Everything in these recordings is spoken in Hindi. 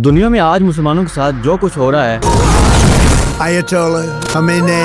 दुनिया में आज मुसलमानों के साथ जो कुछ हो रहा है, Ayatollah Khamenei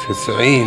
90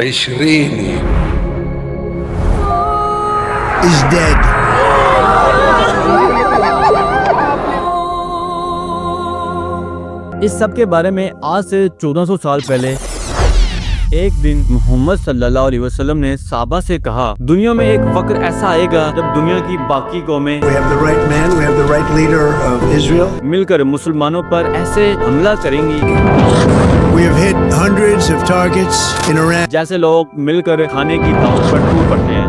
20 is dead. इस सब के बारे में आज से 1400 साल पहले एक दिन मोहम्मद सल्लल्लाहु अलैहि वसल्लम ने साहबा से कहा, दुनिया में एक वक्त ऐसा आएगा जब दुनिया की बाकी कौमें We have the right man, we have the right leader of Israel. मिलकर मुसलमानों पर ऐसे हमला करेंगी We have hit hundreds of targets in Iran. जैसे लोग मिलकर खाने की दावत पर टूट पड़ते हैं।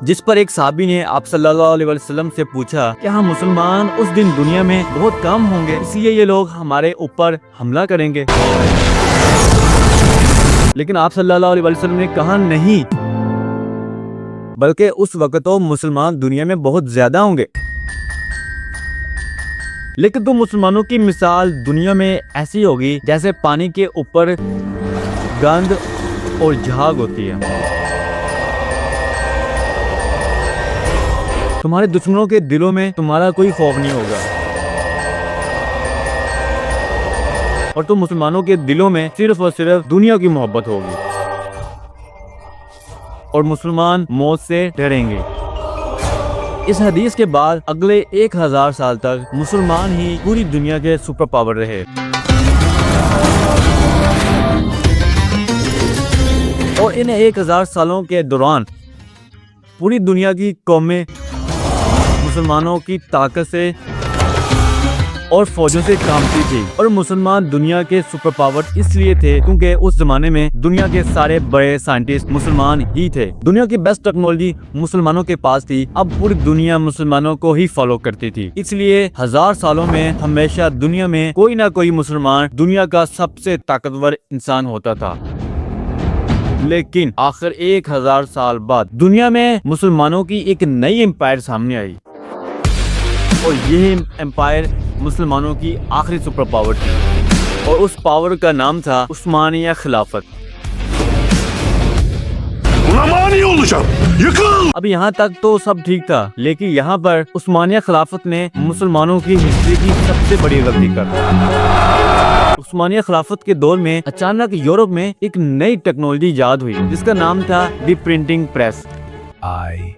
जिस पर एक साहबी ने आप सल्लल्लाहु अलैहि वसल्लम से पूछा, क्या मुसलमान उस दिन दुनिया में बहुत कम होंगे, इसलिए ये लोग हमारे ऊपर हमला करेंगे? लेकिन आप सल्लल्लाहु अलैहि वसल्लम ने कहा, नहीं, बल्कि उस वक्त तो मुसलमान दुनिया में बहुत ज्यादा होंगे। लेकिन तो मुसलमानों की मिसाल दुनिया में ऐसी होगी जैसे पानी के ऊपर गंद और झाग होती है। तुम्हारे दुश्मनों के दिलों में तुम्हारा कोई खौफ नहीं होगा और तुम मुसलमानों के दिलों में सिर्फ और सिर्फ दुनिया की मोहब्बत होगी और मुसलमान मौत से डरेंगे। इस हदीस के बाद अगले 1000 साल तक मुसलमान ही पूरी दुनिया के सुपर पावर रहे और इन 1000 सालों के दौरान पूरी दुनिया की कौमें मुसलमानों की ताकत से और फौजों से कामती थी और मुसलमान दुनिया के सुपर पावर इसलिए थे क्योंकि उस जमाने में दुनिया के सारे बड़े साइंटिस्ट मुसलमान ही थे। दुनिया की बेस्ट टेक्नोलॉजी मुसलमानों के पास थी। अब पूरी दुनिया मुसलमानों को ही फॉलो करती थी, इसलिए 1000 सालों में हमेशा दुनिया में कोई ना कोई मुसलमान दुनिया का सबसे ताकतवर इंसान होता था। लेकिन आखिर 1000 साल बाद दुनिया में मुसलमानों की एक नई एम्पायर सामने आई और यह एम्पायर मुसलमानों की आखिरी सुपर पावर थी और उस पावर का नाम था उस्मानिया खिलाफत। अब यहाँ तक तो सब ठीक था, लेकिन यहाँ पर उस्मानिया खिलाफत ने मुसलमानों की हिस्ट्री की सबसे बड़ी गलती कर दी। उस्मानिया खिलाफत के दौर में अचानक यूरोप में एक नई टेक्नोलॉजी इजाद हुई जिसका नाम था the printing press. I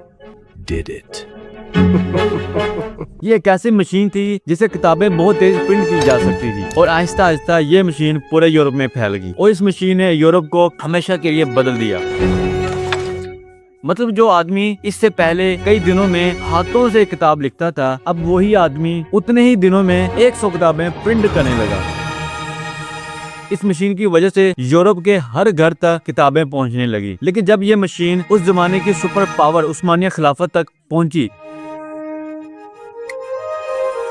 did it. ये एक ऐसी मशीन थी जिसे किताबें बहुत तेज प्रिंट की जा सकती थी और आहिस्ता आहिस्ता ये मशीन पूरे यूरोप में फैल गई और इस मशीन ने यूरोप को हमेशा के लिए बदल दिया। मतलब जो आदमी इससे पहले कई दिनों में हाथों से किताब लिखता था, अब वही आदमी उतने ही दिनों में 100 किताबें प्रिंट करने लगा। इस मशीन की वजह से यूरोप के हर घर तक किताबें पहुंचने लगी। लेकिन जब ये मशीन उस जमाने की सुपर पावर उस्मानिया खिलाफत तक पहुंची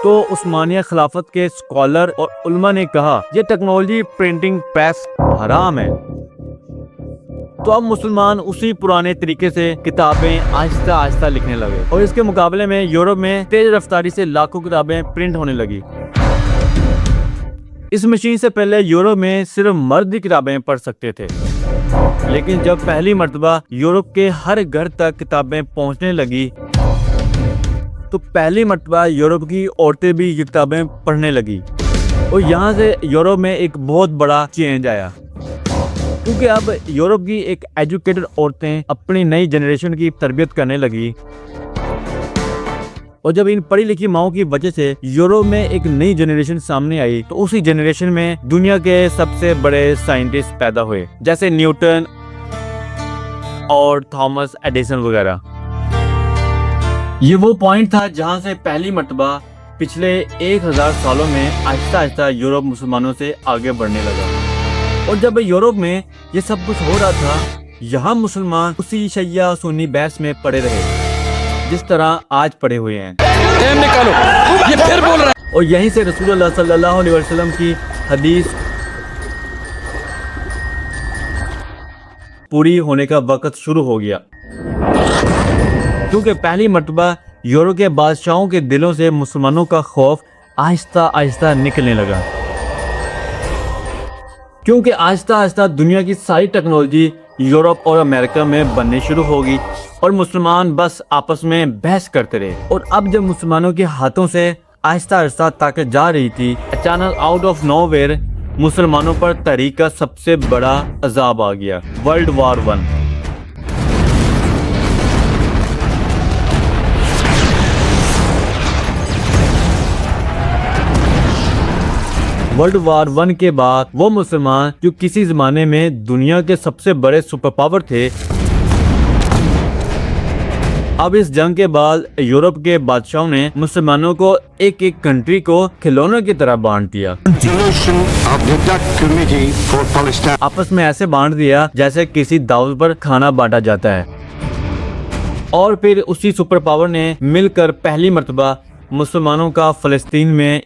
तो उस्मानिया खिलाफत के स्कॉलर और उलमा ने कहा, ये टेक्नोलॉजी प्रिंटिंग प्रेस हराम है। तो अब मुसलमान उसी पुराने तरीके से किताबें आहिस्ता आहिस्ता लिखने लगे और इसके मुकाबले में यूरोप में तेज रफ्तारी से लाखों किताबें प्रिंट होने लगी। इस मशीन से पहले यूरोप में सिर्फ मर्द ही किताबें पढ़ सकते थे, लेकिन जब पहली मर्तबा यूरोप के हर घर तक किताबें पहुंचने लगी तो पहली मर्तबा यूरोप की औरतें भी ये किताबें पढ़ने लगी और यहाँ से यूरोप में एक बहुत बड़ा चेंज आया क्योंकि अब यूरोप की एक एजुकेटेड औरतें अपनी नई जनरेशन की तरबियत करने लगी और जब इन पढ़ी लिखी माओं की वजह से यूरोप में एक नई जनरेशन सामने आई तो उसी जनरेशन में दुनिया के सबसे बड़े साइंटिस्ट पैदा हुए जैसे न्यूटन और थॉमस एडिसन वगैरह। ये वो पॉइंट था जहां से पहली मर्तबा पिछले 1000 सालों में आहिस्ता आहिस्ता यूरोप मुसलमानों से आगे बढ़ने लगा और जब यूरोप में ये सब कुछ हो रहा था, यहाँ मुसलमान उसी शैया सुन्नी बहस में पड़े रहे जिस तरह आज पड़े हुए हैं। निकालो, ये फिर बोल रहा है। और यहीं से रसूलुल्लाह सल्लल्लाहु अलैहि वसल्लम की हदीस पूरी होने का वक्त शुरू हो गया क्योंकि पहली मर्तबा यूरोप के बादशाहों के दिलों से मुसलमानों का खौफ आहिस्ता आहिस्ता निकलने लगा क्योंकि आहिस्ता आहिस्ता दुनिया की सारी टेक्नोलॉजी यूरोप और अमेरिका में बनने शुरू होगी और मुसलमान बस आपस में बहस करते रहे। और अब जब मुसलमानों के हाथों से आहिस्ता आहिस्ता ताकत जा रही थी, अचानक आउट ऑफ नोवेयर मुसलमानों पर तारीख का सबसे बड़ा अजाब आ गया, वर्ल्ड वॉर 1। वर्ल्ड वॉर 1 के बाद वो मुसलमान जो किसी जमाने में दुनिया के सबसे बड़े सुपर पावर थे, अब इस जंग के बाद यूरोप के बादशाहों ने मुसलमानों को एक एक कंट्री को खिलौनों की तरह बांट दिया। आपस में ऐसे बांट दिया जैसे किसी दावत पर खाना बांटा जाता है। और फिर उसी सुपर पावर ने मिलकर पहली मर्तबा मुसलमानों का फलस्तीन में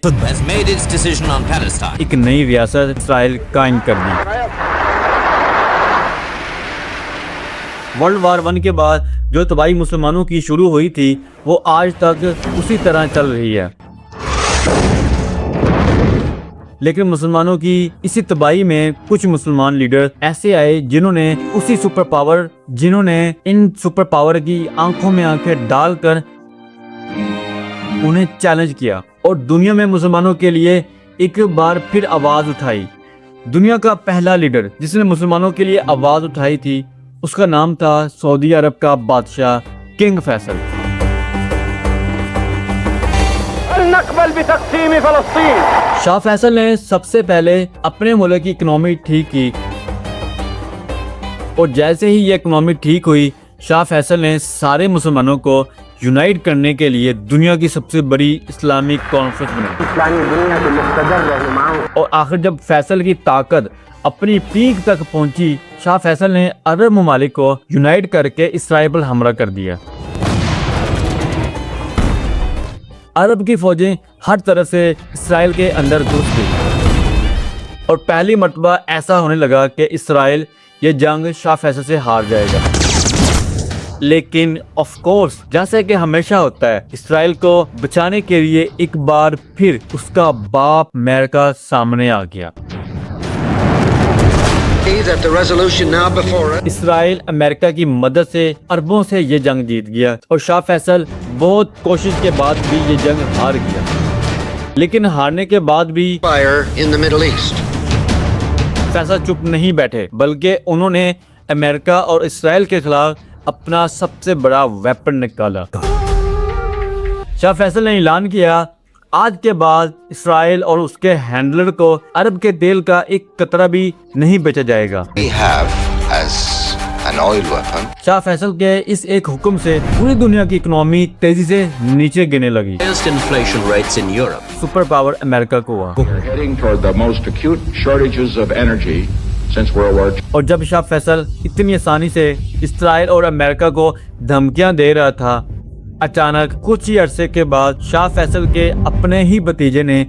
एक नई रियासत इसराइल कायम कर दी। वर्ल्ड वॉर 1 के बाद जो तबाही मुसलमानों की शुरू हुई थी वो आज तक उसी तरह चल रही है। लेकिन मुसलमानों की इसी तबाही में कुछ मुसलमान लीडर ऐसे आए जिन्होंने इन सुपर पावर की आंखों में आंखें डालकर उन्हें चैलेंज किया और दुनिया में मुसलमानों के लिए एक बार फिर आवाज उठाई। दुनिया का पहला लीडर जिसने मुसलमानों के लिए आवाज उठाई थी, उसका नाम था सऊदी अरब का बादशाह किंग फैसल। शाह फैसल ने सबसे पहले अपने मुल्क की इकोनॉमी ठीक की और जैसे ही ये इकोनॉमी ठीक हुई, शाह फैसल ने सारे मुसलमानों को यूनाइट करने के लिए दुनिया की सबसे बड़ी इस्लामिक कॉन्फ्रेंस बनाई। और आखिर जब फैसल की ताकत अपनी पीक तक पहुंची, शाह फैसल ने अरब ममालिक को यूनाइट करके इसराइल पर हमला कर दिया। अरब की फौजें हर तरह से इसराइल के अंदर घुस गई और पहली मर्तबा ऐसा होने लगा कि इसराइल ये जंग शाह फैसल से हार जाएगा। लेकिन ऑफ कोर्स जैसे कि हमेशा होता है, इसराइल को बचाने के लिए एक बार फिर उसका बाप अमेरिका सामने आ गया। इसराइल अमेरिका की मदद से अरबों से ये जंग जीत गया और शाह फैसल बहुत कोशिश के बाद भी ये जंग हार गया। लेकिन हारने के बाद भी फैसल चुप नहीं बैठे, बल्कि उन्होंने अमेरिका और इसराइल के खिलाफ अपना सबसे बड़ा वेपन निकाला। शाह फैसल ने ऐलान किया, आज के बाद इसराइल और उसके हैंडलर को अरब के तेल का एक कतरा भी नहीं बेचा जाएगा। शाह फैसल के इस एक हुक्म से पूरी दुनिया की इकोनॉमी तेजी से नीचे गिरने लगी। सुपर पावर अमेरिका को हुआ। और जब शाह फैसल इतनी आसानी से इसराइल और अमेरिका को धमकियां दे रहा था, अचानक कुछ ही अरसे के बाद शाह फैसल के अपने ही भतीजे ने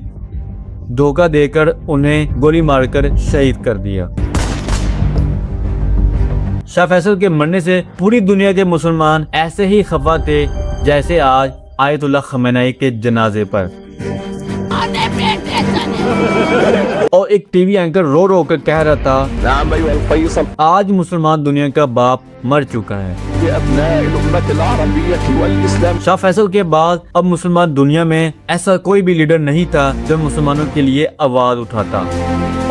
धोखा देकर उन्हें गोली मारकर शहीद कर दिया। शाह फैसल के मरने से पूरी दुनिया के मुसलमान ऐसे ही खफा थे जैसे आज आयतुल्लाह खमेनी के जनाजे पर। और एक टीवी एंकर रो रो कर कह रहा था, आज मुसलमान दुनिया का बाप मर चुका है। शाह फैसल के बाद अब मुसलमान दुनिया में ऐसा कोई भी लीडर नहीं था जो मुसलमानों के लिए आवाज उठाता।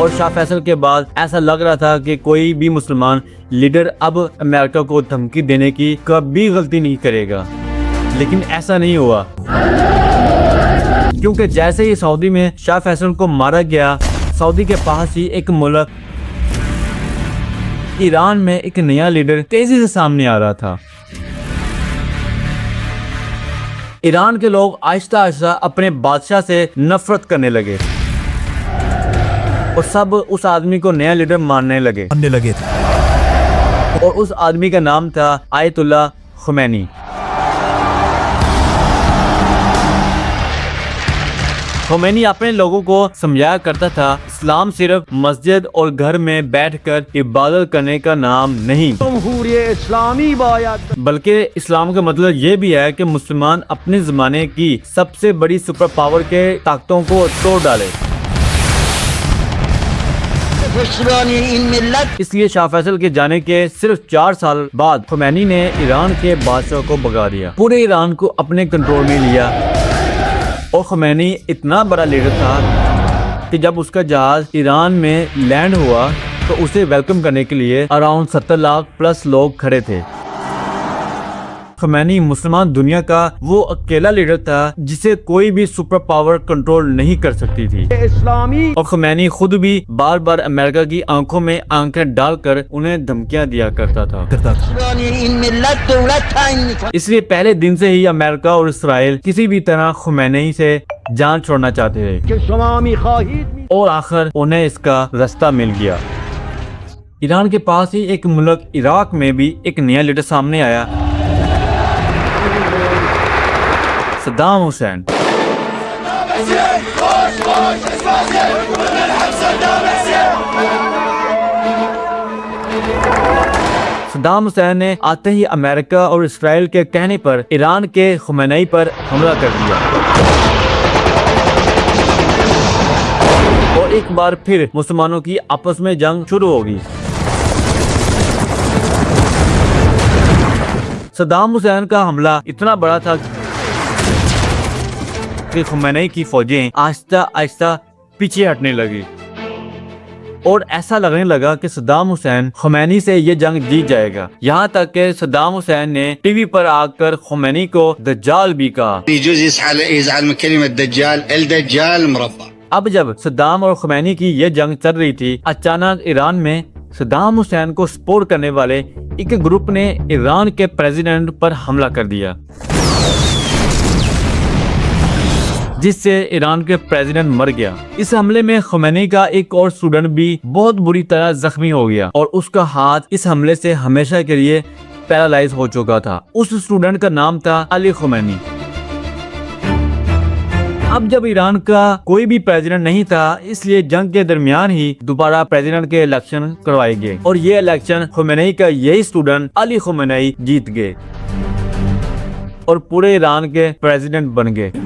और शाह फैसल के बाद ऐसा लग रहा था कि कोई भी मुसलमान लीडर अब अमेरिका को धमकी देने की कभी गलती नहीं करेगा। लेकिन ऐसा नहीं हुआ, क्योंकि जैसे ही सऊदी में शाह फैसल को मारा गया, सऊदी के पास ही एक मुल्क ईरान में एक नया लीडर तेजी से सामने आ रहा था। ईरान के लोग आहिस्ता आहिस्ता अपने बादशाह से नफरत करने लगे और सब उस आदमी को नया लीडर मानने लगे थे। और उस आदमी का नाम था आयतुल्लाह खमेनी। खमेनी अपने लोगों को समझाया करता था, इस्लाम सिर्फ मस्जिद और घर में बैठकर इबादत करने का नाम नहीं, बल्कि इस्लाम का मतलब ये भी है कि मुसलमान अपने ज़माने की सबसे बड़ी सुपर पावर के ताकतों को तोड़ डाले। इसलिए शाह फैसल के जाने के सिर्फ 4 साल बाद खुमैनी ने ईरान के बादशाह को भगा दिया, पूरे ईरान को अपने कंट्रोल में लिया। और खुमैनी इतना बड़ा लीडर था कि जब उसका जहाज ईरान में लैंड हुआ तो उसे वेलकम करने के लिए अराउंड 70 लाख प्लस लोग खड़े थे। खुमैनी मुसलमान दुनिया का वो अकेला लीडर था जिसे कोई भी सुपर पावर कंट्रोल नहीं कर सकती थी। और खुमैनी खुद भी बार बार अमेरिका की आंखों में आंखें डालकर उन्हें धमकियां दिया करता था। इसलिए पहले दिन से ही अमेरिका और इसराइल किसी भी तरह खुमैनी से जान छोड़ना चाहते थे और आखिर उन्हें इसका रास्ता मिल गया। ईरान के पास ही एक मुल्क इराक में भी एक नया लीडर सामने आया, सद्दाम हुसैन। सद्दाम हुसैन ने आते ही अमेरिका और इसराइल के कहने पर ईरान के खुमैनी पर हमला कर दिया और एक बार फिर मुसलमानों की आपस में जंग शुरू होगी। सद्दाम हुसैन का हमला इतना बड़ा था कि खुमैनी की फौजें आहिस्ता आहिस्ता पीछे हटने लगी और ऐसा लगने लगा कि सद्दाम हुसैन खुमैनी से ये जंग जीत जाएगा। यहाँ तक कि सद्दाम हुसैन ने टीवी पर आकर खुमैनी को दज्जाल भी कहा। अब जब सद्दाम और खुमैनी की ये जंग चल रही थी, अचानक ईरान में सद्दाम हुसैन को सपोर्ट करने वाले एक ग्रुप ने ईरान के प्रेसिडेंट पर हमला कर दिया, जिससे ईरान के प्रेसिडेंट मर गया। इस हमले में खुमैनी का एक और स्टूडेंट भी बहुत बुरी तरह जख्मी हो गया और उसका हाथ इस हमले से हमेशा के लिए पैरालाइज हो चुका था। उस स्टूडेंट का नाम था अली खुमैनी। अब जब ईरान का कोई भी प्रेसिडेंट नहीं था, इसलिए जंग के दरमियान ही दोबारा प्रेसिडेंट के इलेक्शन करवाए गए और ये इलेक्शन खुमैनी का यही स्टूडेंट अली खुमैनी जीत गए और पूरे ईरान के प्रेसिडेंट बन गए।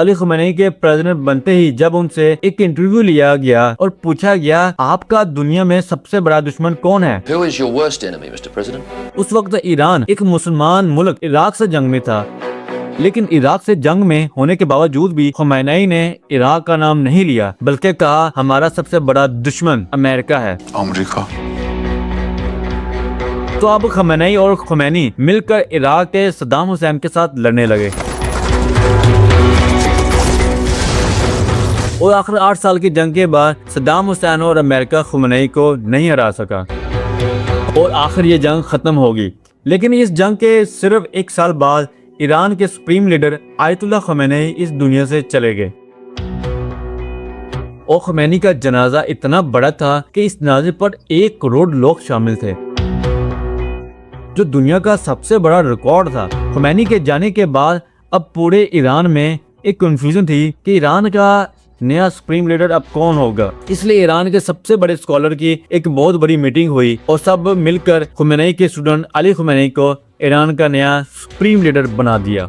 अली खुमैनी के प्रेसिडेंट बनते ही जब उनसे एक इंटरव्यू लिया गया और पूछा गया, आपका दुनिया में सबसे बड़ा दुश्मन कौन है? Who is your worst enemy, Mr. President? उस वक्त ईरान एक मुसलमान मुल्क इराक से जंग में था, लेकिन इराक से जंग में होने के बावजूद भी खुमैनी ने इराक का नाम नहीं लिया, बल्कि कहा हमारा सबसे बड़ा दुश्मन अमेरिका है। अमेरिका। तो अब खुमैनी और खुमैनी मिलकर इराक के सद्दाम हुसैन के साथ लड़ने लगे और आखिर 8 साल की जंग के बाद सद्दाम हुसैन और अमेरिका खुमैनी को नहीं हरा सका और आखिर ये जंग खत्म होगी। लेकिन इस जंग के सिर्फ 1 साल बाद ईरान के सुप्रीम लीडर आयतुल्लाह खुमैनी इस दुनिया से चले गए और खुमैनी का जनाजा इतना बड़ा था कि इस जनाजे पर 1 करोड़ लोग शामिल थे, जो दुनिया का सबसे बड़ा रिकॉर्ड था। खुमैनी के जाने के बाद अब पूरे ईरान में एक कंफ्यूजन थी कि ईरान का नया सुप्रीम लीडर अब कौन होगा। इसलिए ईरान के सबसे बड़े स्कॉलर की एक बहुत बड़ी मीटिंग हुई और सब मिलकर खुमैनी के स्टूडेंट अली खुमैनी को ईरान का नया सुप्रीम लीडर बना दिया।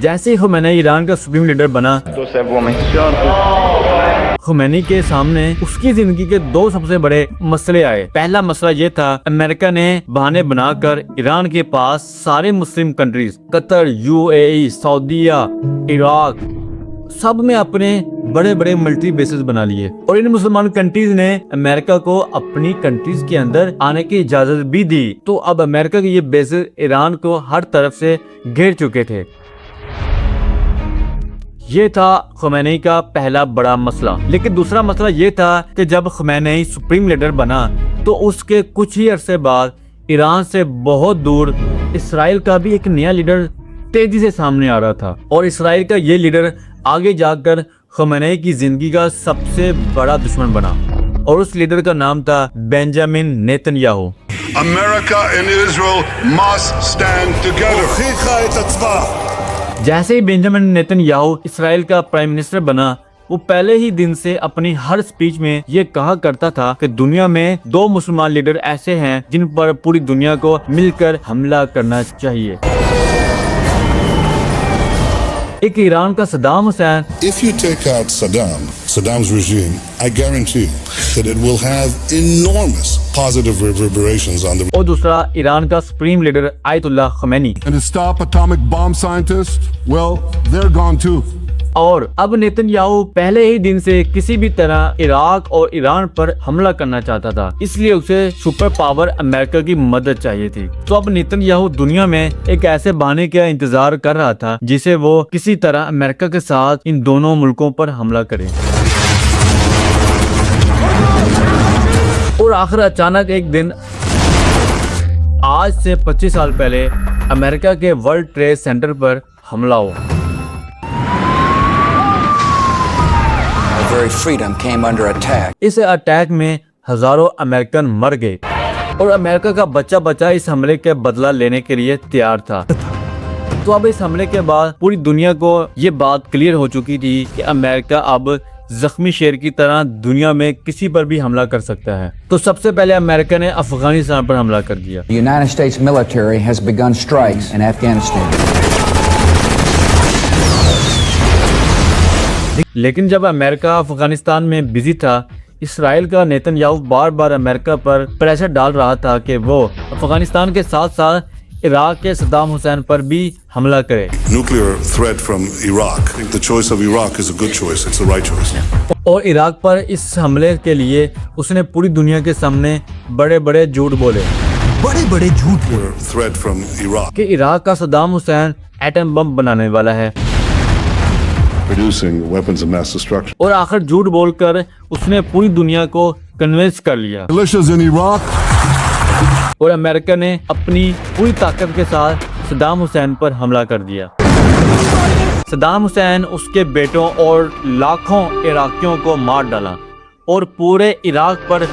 जैसे ही खुमैनी ईरान का सुप्रीम लीडर बना, खुमैनी के सामने उसकी जिंदगी के 2 सबसे बड़े मसले आए। पहला मसला ये था, अमेरिका ने बहाने बनाकर ईरान के पास सारे मुस्लिम कंट्रीज कतर, यूएई, सऊदीया, इराक सब में अपने बड़े बड़े मिलिट्री बेसेस बना लिए और इन मुसलमान कंट्रीज ने अमेरिका को अपनी कंट्रीज के अंदर आने की इजाजत भी दी। तो अब अमेरिका के ये बेसेस ईरान को हर तरफ से घेर चुके थे। ये था खुमैनी का पहला बड़ा मसला। लेकिन दूसरा मसला ये था कि जब खुमैनी सुप्रीम लीडर बना तो उसके कुछ ही अरसे बाद ईरान से बहुत दूर इसराइल का भी एक नया लीडर तेजी से सामने आ रहा था और इसराइल का ये लीडर आगे जाकर खुमैनी की जिंदगी का सबसे बड़ा दुश्मन बना और उस लीडर का नाम था Benjamin Netanyahu. America and Israel must stand together. जैसे ही बेंजामिन नेतन्याहू इसराइल का प्राइम मिनिस्टर बना, वो पहले ही दिन से अपनी हर स्पीच में ये कहा करता था कि दुनिया में 2 मुसलमान लीडर ऐसे हैं जिन पर पूरी दुनिया को मिलकर हमला करना चाहिए। एक ईरान का Saddam Hussain If you take out Saddam's regime, I guarantee that it will have enormous positive reverberations on the. और दूसरा ईरान का supreme leader Ayatollah Khamenei. And to stop atomic bomb scientists, well, they're gone too. और अब नेतन्याहू पहले ही दिन से किसी भी तरह इराक और ईरान पर हमला करना चाहता था, इसलिए उसे सुपर पावर अमेरिका की मदद चाहिए थी। तो अब नेतन्याहू दुनिया में एक ऐसे बहाने का इंतजार कर रहा था जिसे वो किसी तरह अमेरिका के साथ इन दोनों मुल्कों पर हमला करे। और आखिर अचानक एक दिन आज से 25 साल पहले अमेरिका के वर्ल्ड ट्रेड सेंटर पर हमला हुआ। Very freedom came under attack. इस अटैक में हजारों अमेरिकन मर गए और अमेरिका का बच्चा बच्चा इस हमले के बदला लेने के लिए तैयार था। तो अब इस हमले के बाद पूरी दुनिया को ये बात क्लियर हो चुकी थी कि अमेरिका अब जख्मी शेर की तरह दुनिया में किसी पर भी हमला कर सकता है। तो सबसे पहले अमेरिका ने अफगानिस्तान पर हमला कर दिया। The United States military has begun strikes in Afghanistan. लेकिन जब अमेरिका अफगानिस्तान में बिजी था, इसराइल का नेतन्याहू बार बार अमेरिका पर प्रेशर डाल रहा था कि वो अफगानिस्तान के साथ साथ इराक के सद्दाम हुसैन पर भी हमला करे। Nuclear threat from Iraq. I think the choice of Iraq is a good choice. It's the right choice. और इराक पर इस हमले के लिए उसने पूरी दुनिया के सामने बड़े बड़े झूठ बोले। Threat from Iraq. कि इराक का सद्दाम हुसैन एटम बम बनाने वाला है। Producing weapons of mass destruction. और आखिर झूठ बोलकर उसने पूरी दुनिया को कन्विंस कर लिया। Militias in Iraq. और अमेरिका ने अपनी पूरी ताकत के साथ सद्दाम हुसैन पर हमला कर दिया। सद्दाम हुसैन, उसके बेटों और लाखों इराकियों को मार डाला और पूरे इराक पर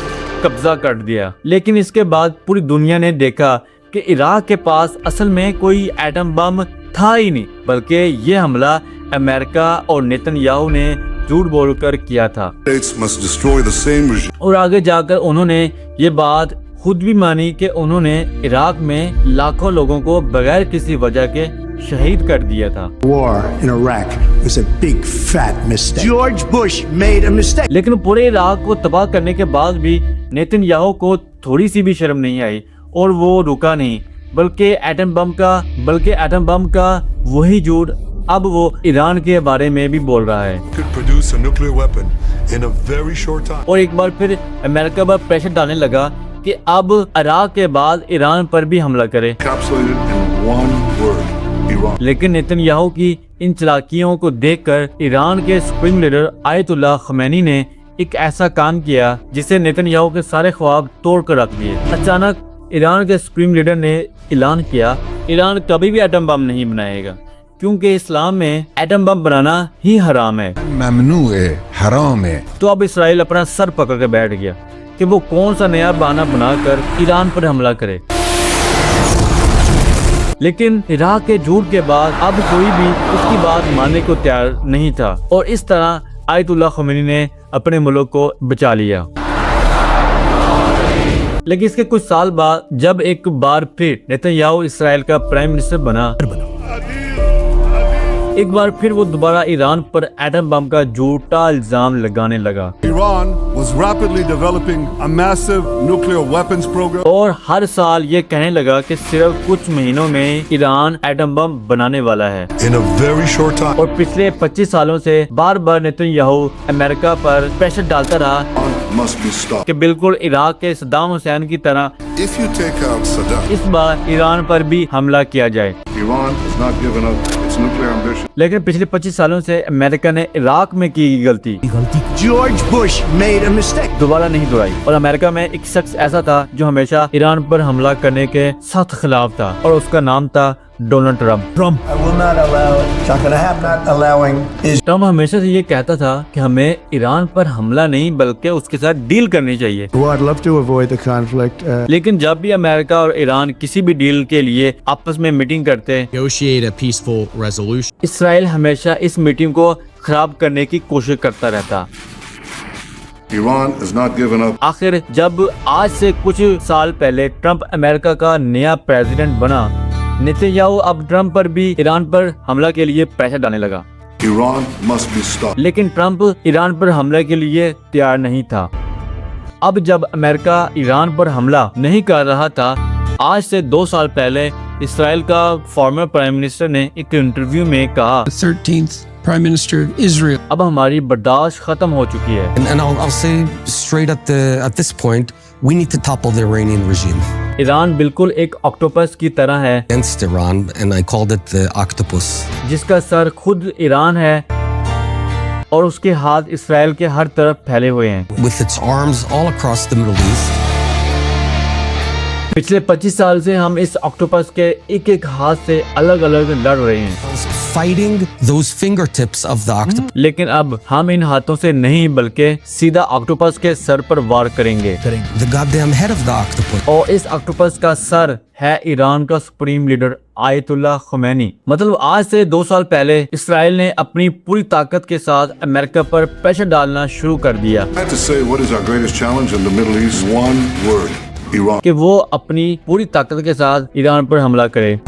कब्जा कर दिया। लेकिन इसके बाद पूरी दुनिया ने देखा कि इराक के पास असल में कोई एटम बम था ही नहीं, बल्कि ये हमला अमेरिका और नेतन्याहू ने झूठ बोलकर किया था। States must destroy the same regime. और आगे जाकर उन्होंने ये बात खुद भी मानी कि उन्होंने इराक में लाखों लोगों को बगैर किसी वजह के शहीद कर दिया था। War in Iraq was a big fat mistake. George Bush made a mistake. लेकिन पूरे इराक को तबाह करने के बाद भी नेतन्याहू को थोड़ी सी भी शर्म नहीं आई और वो रुका नहीं, बल्कि एटम बम का वही झूठ अब वो ईरान के बारे में भी बोल रहा है। Could produce a nuclear weapon in a very short time. और एक बार फिर अमेरिका पर प्रेशर डालने लगा कि अब इराक के बाद ईरान पर भी हमला करे। Encapsulated in one word, Iran. लेकिन नेतन्याहू की इन चालाकियों को देखकर ईरान के सुप्रीम लीडर आयतुल्लाह खमैनी ने एक ऐसा काम किया जिसे नेतन्याहू के सारे ख्वाब तोड़ कर रख दिए। अचानक ईरान के सुप्रीम लीडर ने ऐलान किया, ईरान कभी भी एटम बम नहीं बनाएगा, क्योंकि इस्लाम में एटम बम बनाना ही हराम है। ममनू है, हराम है। तो अब इसराइल अपना सर पकड़ के बैठ गया कि वो कौन सा नया बहाना बनाकर ईरान पर हमला करे। लेकिन इराक के झूठ के बाद अब कोई भी उसकी बात मानने को तैयार नहीं था और इस तरह आयतुल्लाह खमैनी ने अपने मुल्क को बचा लिया। लेकिन इसके कुछ साल बाद जब एक बार फिर नेतन्याहू इसराइल का प्राइम मिनिस्टर बना, एक बार फिर वो दोबारा ईरान पर एटम बम का झूठा इल्जाम लगाने लगा। Iran was rapidly developing a massive nuclear weapons program. और हर साल ये कहने लगा कि सिर्फ कुछ महीनों में ईरान एटम बम बनाने वाला है। In a very short time. और पिछले 25 सालों से बार बार नेतन्याहू अमेरिका पर प्रेशर डालता रहा Must be stopped. कि बिल्कुल इराक के सद्दाम हुसैन की तरह If you take out Saddam, इस बार ईरान पर भी हमला किया जाए। Iran has not given up its nuclear ambition. लेकिन पिछले 25 सालों से अमेरिका ने इराक में की गलती George Bush made a mistake. दोबारा नहीं दोहराई और अमेरिका में एक शख्स ऐसा था जो हमेशा ईरान पर हमला करने के सख्त खिलाफ था और उसका नाम था Donald Trump. I will not allow it. It's not going to happen. Not allowing is. Trump हमेशा से ये कहता था कि हमें ईरान पर हमला नहीं बल्कि उसके साथ डील करनी चाहिए। Well, I'd love to avoid the conflict. लेकिन जब भी अमेरिका और ईरान किसी भी डील के लिए आपस में मीटिंग करते, Negotiate a peaceful resolution. Israel हमेशा इस मीटिंग को खराब करने की कोशिश करता रहता। Iran has not given up. आखिर जब आज से कुछ साल पहले ट्रम्प अमेरिका का नया प्रेसिडेंट बना, नेतन्याहू अब ट्रम्प पर भी ईरान पर हमला के लिए प्रेशर डालने लगा, Iran must be stopped. लेकिन ट्रम्प ईरान पर हमले के लिए तैयार नहीं था। अब जब अमेरिका ईरान पर हमला नहीं कर रहा था, आज से 2 साल पहले इसराइल का फॉर्मर प्राइम मिनिस्टर ने एक इंटरव्यू में कहा, 13th Prime Minister of Israel. अब हमारी बर्दाश्त खत्म हो चुकी है। And I'll say straight at this point, we need to topple the Iranian regime. Iran बिल्कुल एक ऑक्टोपस की तरह है, Against Iran, and I called it the octopus. जिसका सर खुद ईरान है और उसके हाथ इसराइल के हर तरफ फैले हुए हैं। With its arms all across the Middle East. पिछले 25 साल से हम इस ऑक्टोपस के एक एक हाथ से अलग अलग लड़ रहे हैं, Fighting those fingertips of the octopus. लेकिन अब हम इन हाथों से नहीं बल्कि सीधा ऑक्टोपस के सर पर वार करेंगे। The goddamn head of the octopus. और इस ऑक्टोपस का सर है ईरान का सुप्रीम लीडर आयतुल्लाह खुमैनी। मतलब आज से 2 साल पहले इसराइल ने अपनी पूरी ताकत के साथ अमेरिका पर प्रेशर डालना शुरू कर दिया I had to say what is our greatest challenge in the Middle East? One word. Iran. कि वो अपनी पूरी ताकत के साथ ईरान पर हमला करे।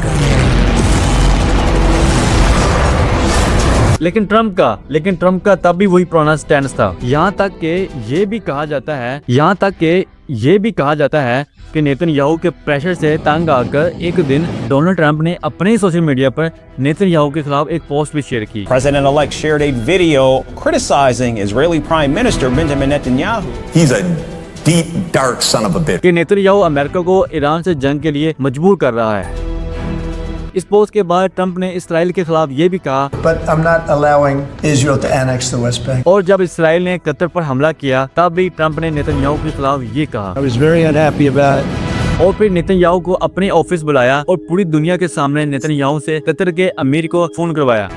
लेकिन ट्रम्प का तब भी वही पुराना स्टैंड था। यहाँ तक कि ये भी कहा जाता है कि नेतन्याहू के प्रेशर से तंग आकर एक दिन डोनाल्ड ट्रंप ने अपने सोशल मीडिया पर नेतन्याहू के खिलाफ एक पोस्ट भी शेयर की। President-elect shared a video criticizing Israeli Prime Minister Benjamin Netanyahu. He's a deep, dark son of a bitch. कि नेतन्याहू अमेरिका को ईरान से जंग के लिए मजबूर कर रहा है। इस पोस्ट के बाद ट्रंप ने इसराइल के खिलाफ ये भी कहा, But I'm not allowing Israel to annex the West Bank. और जब इसराइल ने कतर पर हमला किया तब भी ट्रंप ने नेतन्याहू के खिलाफ ये कहा। I was very unhappy about it. और फिर नेतन्याहू को अपने ऑफिस बुलाया और पूरी दुनिया के सामने नेतन्याहू से कतर के अमीर को फोन करवाया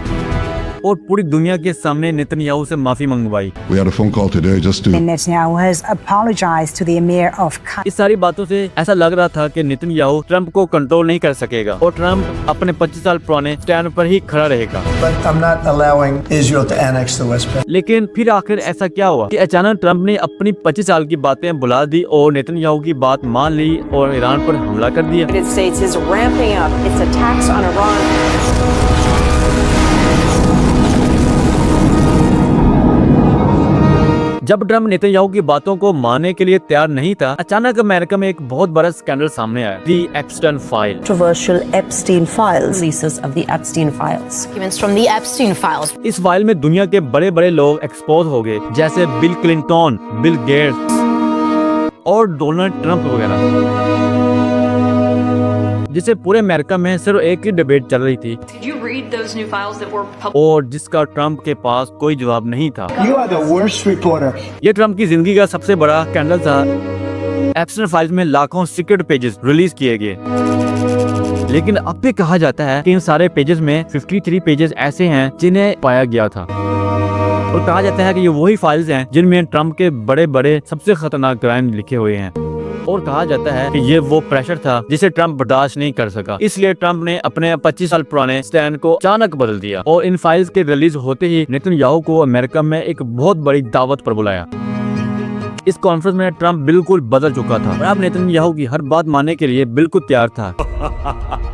और पूरी दुनिया के सामने नेतन्याहू से माफी मंगवाई। We had a phone call today just to. Netanyahu has apologized to the Emir of Qatar. इस सारी बातों से ऐसा लग रहा था कि नेतन्याहू ट्रंप को कंट्रोल नहीं कर सकेगा और ट्रंप अपने 25 साल पुराने स्टैंड पर ही खड़ा रहेगा। But I'm not allowing Israel to annex the West Bank. लेकिन फिर आखिर ऐसा क्या हुआ कि अचानक ट्रंप ने अपनी 25 साल की बातें बुला दी और नेतन्याहू की बात मान ली और ईरान पर हमला कर दिया। The United States is ramping up its attacks on Iran. जब ट्रंप नेतन्याहू की बातों को मानने के लिए तैयार नहीं था, अचानक अमेरिका में एक बहुत बड़ा स्कैंडल सामने आया, दी एप्स्टाइन file. Controversial Epstein files. Releases of the Epstein files. Documents from the Epstein files. इस फाइल में दुनिया के बड़े बड़े लोग एक्सपोज हो गए, जैसे बिल क्लिंटन, बिल गेट्स और डोनाल्ड ट्रंप वगैरह, जिसे पूरे अमेरिका में सिर्फ एक ही डिबेट चल रही थी और जिसका ट्रंप के पास कोई जवाब नहीं था। You are the worst reporter. ये ट्रंप की जिंदगी का सबसे बड़ा स्कैंडल था। एप्स्टाइन फाइल्स में लाखों सीक्रेट पेजेस रिलीज किए गए, लेकिन अब भी कहा जाता है कि इन सारे पेजेस में 53 पेजेस ऐसे हैं जिन्हें पाया गया था और कहा जाता है कि ये वही फाइल्स हैं जिनमें ट्रंप के बड़े बड़े सबसे खतरनाक क्राइम लिखे हुए हैं और कहा जाता है कि ये वो प्रेशर था जिसे ट्रंप बर्दाश्त नहीं कर सका, इसलिए ट्रंप ने अपने 25 साल पुराने स्टैंड को अचानक बदल दिया और इन फाइल्स के रिलीज होते ही नेतन्याहू को अमेरिका में एक बहुत बड़ी दावत पर बुलाया। इस कॉन्फ्रेंस में ट्रंप बिल्कुल बदल चुका था और अब नेतन्याहू की हर बात मानने के लिए बिल्कुल तैयार था।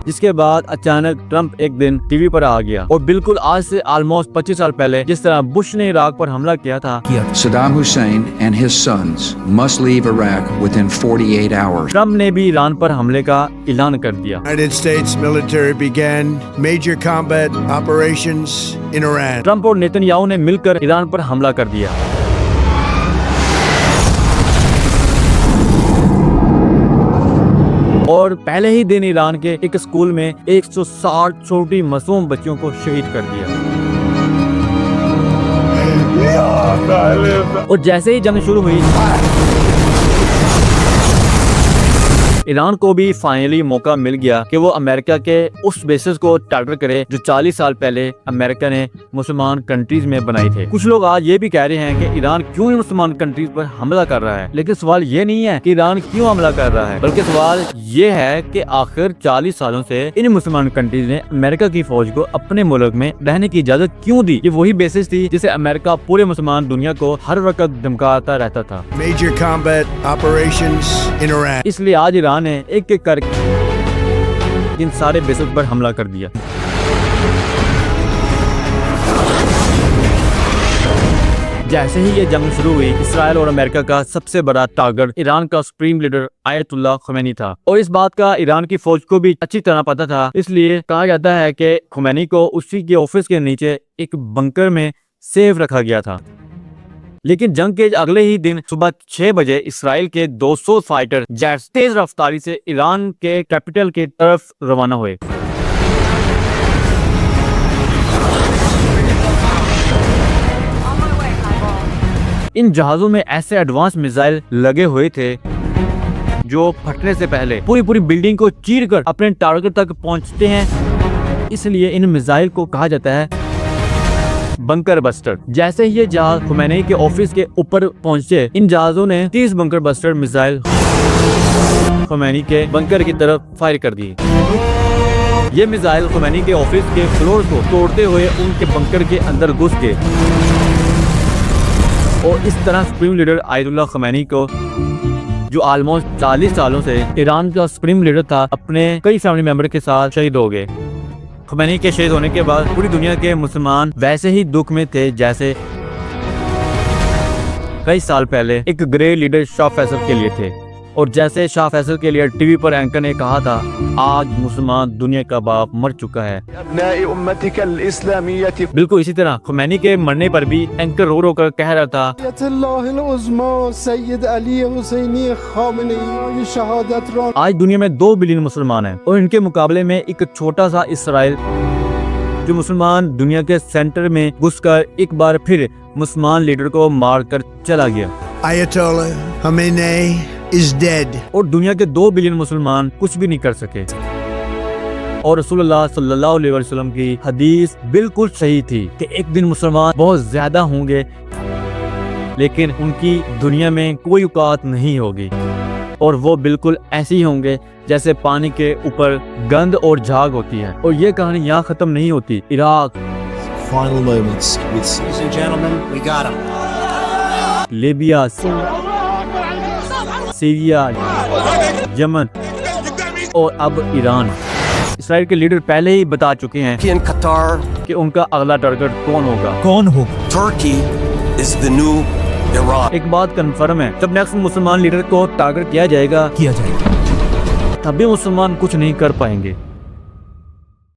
जिसके बाद अचानक ट्रंप एक दिन टीवी पर आ गया और बिल्कुल आज से ऑलमोस्ट 25 साल पहले जिस तरह बुश ने इराक पर हमला किया था, Saddam Hussein and his sons must leave Iraq within 48 hours. Trump ने भी ईरान पर हमले का ऐलान कर दिया। United States military began major combat operations in Iran. Trump और नेतन्याहू ने मिलकर ईरान पर हमला कर दिया। और पहले ही दिन ईरान के एक स्कूल में 160 छोटी मासूम बच्चों को शहीद कर दिया। और जैसे ही जंग शुरू हुई, ईरान को भी फाइनली मौका मिल गया कि वो अमेरिका के उस बेसिस को टारगेट करे जो 40 साल पहले अमेरिका ने मुसलमान कंट्रीज में बनाई थे। कुछ लोग आज ये भी कह रहे हैं कि ईरान क्यों इन मुसलमान कंट्रीज पर हमला कर रहा है, लेकिन सवाल ये नहीं है कि ईरान क्यों हमला कर रहा है, बल्कि सवाल ये है कि आखिर 40 सालों से इन मुसलमान कंट्रीज ने अमेरिका की फौज को अपने मुल्क में रहने की इजाजत क्यों दी। ये वही बेसिस थी जिसे अमेरिका पूरे मुसलमान दुनिया को हर वक्त धमकाता रहता था। Major combat operations in Iran. इसलिए आज ईरान ने एक एक करके इन सारे बेसों पर हमला कर दिया। जैसे ही ये जंग शुरू हुई, इसराइल और अमेरिका का सबसे बड़ा टारगेट ईरान का सुप्रीम लीडर आयतुल्लाह खुमैनी था और इस बात का ईरान की फौज को भी अच्छी तरह पता था। इसलिए कहा जाता है कि खुमैनी को उसी के ऑफिस के नीचे एक बंकर में सेफ रखा गया था। लेकिन जंग के अगले ही दिन सुबह 6 बजे इसराइल के 200 फाइटर जेट्स तेज रफ्तारी से ईरान के कैपिटल की तरफ रवाना हुए। इन जहाजों में ऐसे एडवांस मिसाइल लगे हुए थे जो फटने से पहले पूरी बिल्डिंग को चीरकर अपने टारगेट तक पहुंचते हैं। इसलिए इन मिसाइल को कहा जाता है बंकर बस्टर। जैसे ही ये जहाज खुमैनी के ऑफिस के ऊपर पहुंचे, इन जहाजों ने 30 बंकर बस्टर मिसाइल खुमैनी के बंकर की तरफ फायर कर दी। ये मिसाइल खुमैनी के ऑफिस के फ्लोर को तोड़ते हुए उनके बंकर के अंदर घुस गए और इस तरह सुप्रीम लीडर आयतुल्लाह खुमैनी को, जो ऑलमोस्ट 40 सालों से ईरान का सुप्रीम लीडर था, अपने कई फैमिली मेंबर के साथ शहीद हो गए। खुमैनी के शहीद होने के बाद पूरी दुनिया के मुसलमान वैसे ही दुख में थे जैसे कई साल पहले एक ग्रेट लीडर शाह फैसल के लिए थे। और जैसे शाह फैसल के लिए टीवी पर एंकर ने कहा था, आज मुसलमान दुनिया का बाप मर चुका है। बिल्कुल इसी तरह खुमैनी के मरने पर भी एंकर रो रो कर कह रहा था, आज दुनिया में 2 बिलियन मुसलमान हैं और इनके मुकाबले में एक छोटा सा इसराइल जो मुसलमान दुनिया के सेंटर में घुसकर एक बार फिर मुसलमान लीडर को मार कर चला गया। Ayatollah Khamenei is dead. और दुनिया के 2 बिलियन मुसलमान कुछ भी नहीं कर सके। और रसूलुल्लाह सल्लल्लाहु अलैहि वसल्लम की हदीस बिल्कुल सही थी कि एक दिन मुसलमान बहुत ज्यादा होंगे लेकिन उनकी दुनिया में कोई औकात नहीं होगी और वो बिल्कुल ऐसे ही होंगे जैसे पानी के ऊपर गंद और झाग होती है। और ये कहानी यहाँ खत्म नहीं होती। Iraq, Final moments with ladies and gentlemen, we got him. Libya, Syria, Yemen और अब ईरान। इसराइल के लीडर पहले ही बता चुके हैं कि उनका अगला टारगेट कौन होगा। Turkey is the new Iran. एक बात कंफर्म है, जब नेक्स्ट मुसलमान लीडर को टारगेट किया जाएगा तब भी मुसलमान कुछ नहीं कर पाएंगे।